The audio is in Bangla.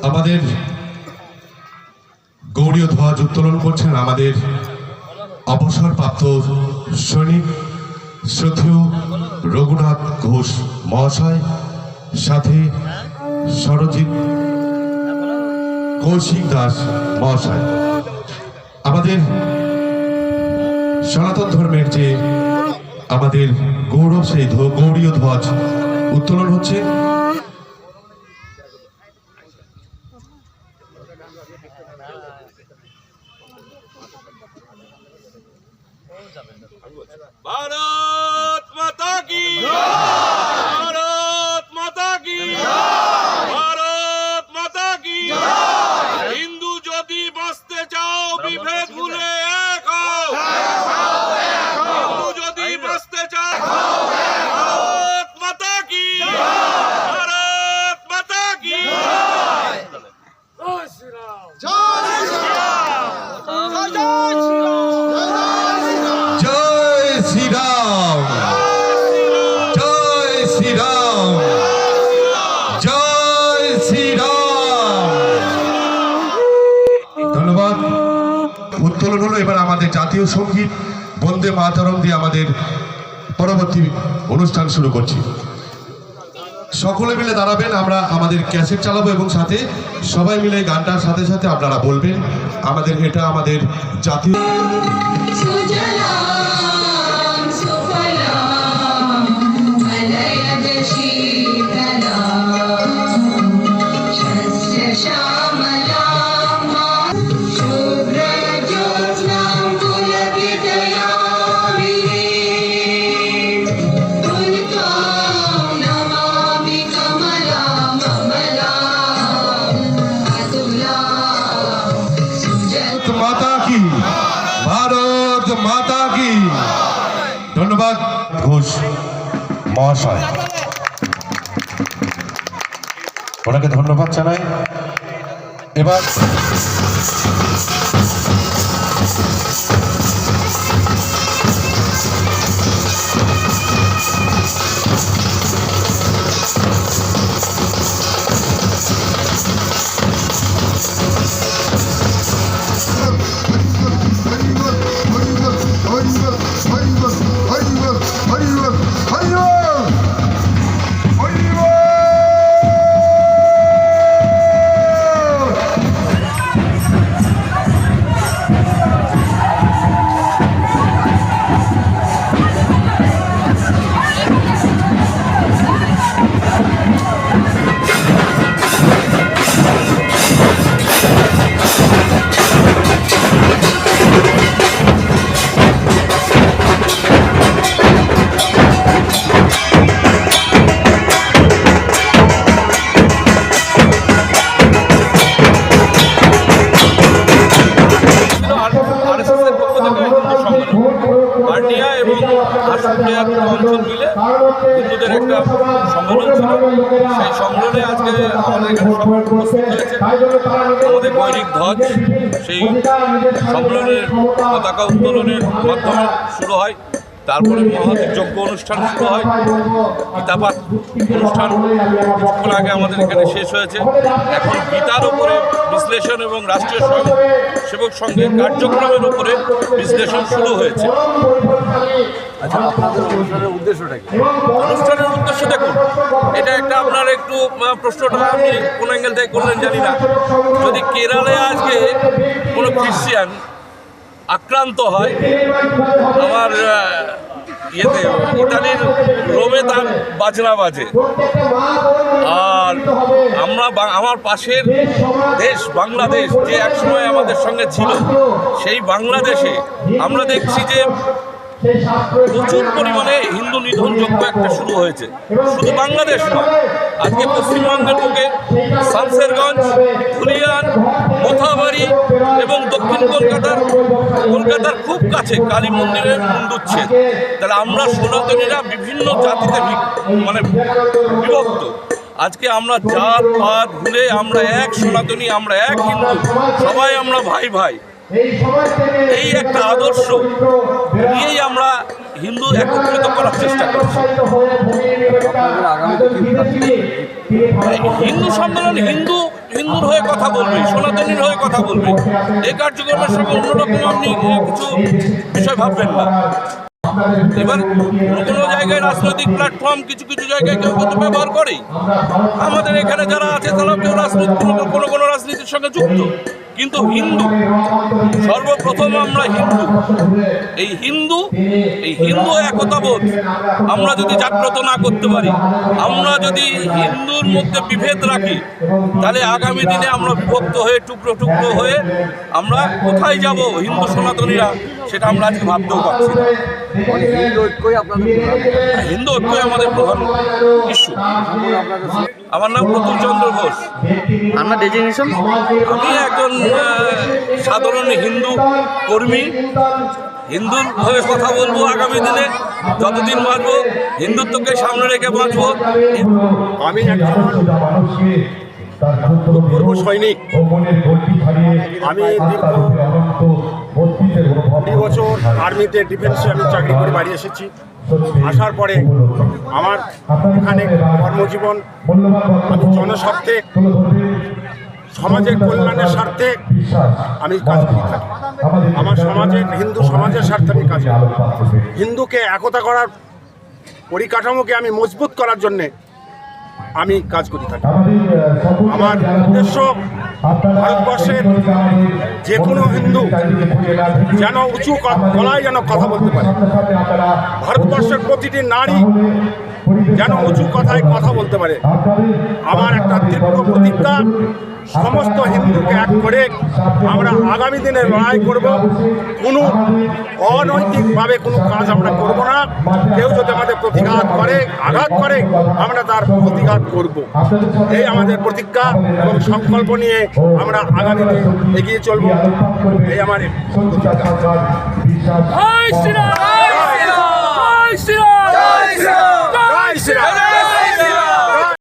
আমাদের গৌরীয় ধ্বজ উত্তোলন করছেন আমাদের অবসরপ্রাপ্ত সৈনিক শ্রদ্ধেয় রঘুনাথ ঘোষ মহাশয়, সাথে সরজিৎ কৌশিক দাস মহাশয়। আমাদের সনাতন ধর্মের যে আমাদের গৌরব, সেই গৌরীয় ধ্বজ উত্তোলন হচ্ছে। भारत माता की भारत माता की भारत माता की हिंदू যদি বাঁচতে চাও বিভেদ ভুলে এক হও, হিন্দু যদি বাঁচতে চাও भारत माता की भारत माता की जय श्री राम जय श्री राम जय श्री राम जय श्री राम जय श्री राम जय श्री राम। ধন্যবাদ। উত্তোলন হলো। এবার আমাদের জাতীয় সঙ্গীত বন্দে মাতরম দিয়ে আমাদের পরবর্তী অনুষ্ঠান শুরু করছি। সকলে মিলে দাঁড়াবেন, আমরা আমাদের ক্যাসেট চালাবো এবং সাথে সবাই মিলে গানটার সাথে সাথে আপনারা বলবেন আমাদের এটা আমাদের জাতীয়। মাতা কি, ভারত মাতা কি। ধন্যবাদ ঘোষ মহাশয়, ওনাকে ধন্যবাদ জানাই। এবার অঞ্চল মিলে হিন্দুদের একটা সম্মেলন ছিল। সেই সম্মেলনে আজকে আমাদের এখানে উপস্থিত হয়েছে আমাদের গৈরিক ধ্বজ। সেই সম্মেলনের পতাকা উত্তোলনের মাধ্যমে শুরু হয়, তারপরে মহাযজ্ঞ অনুষ্ঠান শুরু হয়, গীতাপাঠ অনুষ্ঠান কিছুক্ষণ আগে আমাদের এখানে শেষ হয়েছে। এখন গীতার উপরে বিশ্লেষণ এবং রাষ্ট্রীয় স্বয়ংসেবক সংঘের কার্যক্রমের উপরে বিশ্লেষণ শুরু হয়েছে। আচ্ছা, আপনাদের অনুষ্ঠানের উদ্দেশ্যটা কি? অনুষ্ঠানের উদ্দেশ্য দেখুন, এটা একটা আপনার একটু প্রশ্নটা আপনি কোন অ্যাঙ্গেল থেকে করলেন জানি না। যদি কেরালে আজকে কোনো খ্রিস্টিয়ান আক্রান্ত হয়, আমার ইয়েতে ইতালির রোমে তার বাজনা বাজে, আর আমার পাশের দেশ বাংলাদেশ যে একসময় আমাদের সঙ্গে ছিল, সেই বাংলাদেশে আমরা দেখছি যে প্রচুর পরিমাণে হিন্দু নিধন যজ্ঞ একটা শুরু হয়েছে। শুধু বাংলাদেশ নয়, আজকে পশ্চিমবঙ্গের বুকে শামসেরগঞ্জ, ধুলিয়ান, মোথাবাড়ি এবং দক্ষিণ কলকাতার খুব কাছে কালী মন্দিরের মুণ্ডুচ্ছেদ। তাহলে আমরা সনাতনীরা বিভিন্ন জাতিতে বিভক্ত। আজকে আমরা জাত পাত ভুলে আমরা এক সনাতনী, আমরা এক হিন্দু, সবাই আমরা ভাই ভাই। এই একটা আদর্শ নিয়েই আমরা হিন্দু একত্রিত করার চেষ্টা করছি। হিন্দু সম্মেলন হিন্দুর হয়ে কথা বলবে, সনাতনীর হয়ে কথা বলবে। এই কার্যক্রমের সঙ্গে অন্যরকম আপনি কিছু বিষয় ভাববেন না। এবার কোনো জায়গায় রাজনৈতিক প্ল্যাটফর্ম কিছু কিছু জায়গায় কেউ কিন্তু ব্যবহার করেই। আমাদের এখানে যারা আছে তারাও কেউ কোনো রাজনীতির সঙ্গে যুক্ত, কিন্তু হিন্দু সর্বপ্রথম আমরা হিন্দু এই হিন্দু একতাবোধ আমরা যদি জাগ্রত না করতে পারি, আমরা যদি হিন্দুর মধ্যে বিভেদ রাখি, তাহলে আগামী দিনে আমরা বিভক্ত হয়ে টুকরো টুকরো হয়ে আমরা কোথায় যাব হিন্দু সনাতনীরা, সেটা আমরা আজকে ভাবতেও পারছি না। হিন্দু ঐক্যই আপনাদের হিন্দু ঐক্যই আমাদের প্রধান ইস্যু। আমার নাম প্রতুল চন্দ্র ঘোষ। আপনার ডেজিগনেশন? আমি একজন সাধারণ হিন্দু কর্মী। হিন্দুর হয়ে কথা বলবো আগামী দিনে, যতদিন বাঁচবো হিন্দুত্বকে সামনে রেখে বাঁচবো। আমি একজন পূর্ব সৈনিক। আমি দীর্ঘ 20 বছর আর্মিতে ডিফেন্সে আমি চাকরি করে বাড়ি এসেছি। আসার পরে আমার এখানে কর্মজীবন, আমি জনস্বার্থে সমাজের কল্যাণের স্বার্থে আমি কাজ করে থাকি। আমার সমাজের হিন্দু সমাজের স্বার্থে আমি কাজ করি। হিন্দুকে একতা করার পরিকাঠামোকে আমি মজবুত করার জন্যে আমি কাজ করে থাকি। আমার উদ্দেশ্য ভারতবর্ষের যে কোনো হিন্দু যেন উঁচু গলায় যেন কথা বলতে পারে। ভারতবর্ষের প্রতিটি নারী যেন উঁচু কথায় কথা বলতে পারে। আমার একটা তীব্র প্রতিজ্ঞা, সমস্ত হিন্দুকে এক করে আমরা আগামী দিনে লড়াই করব। কোনো অনৈতিকভাবে কোনো কাজ আমরা করব না। কেউ যদি আমাদের প্রতিঘাত করে, আঘাত করে, আমরা তার প্রতিঘাত করব। এই আমাদের প্রতিজ্ঞা এবং সংকল্প নিয়ে আমরা আগামীতে এগিয়ে চলব। এই আমার প্রতিজ্ঞা।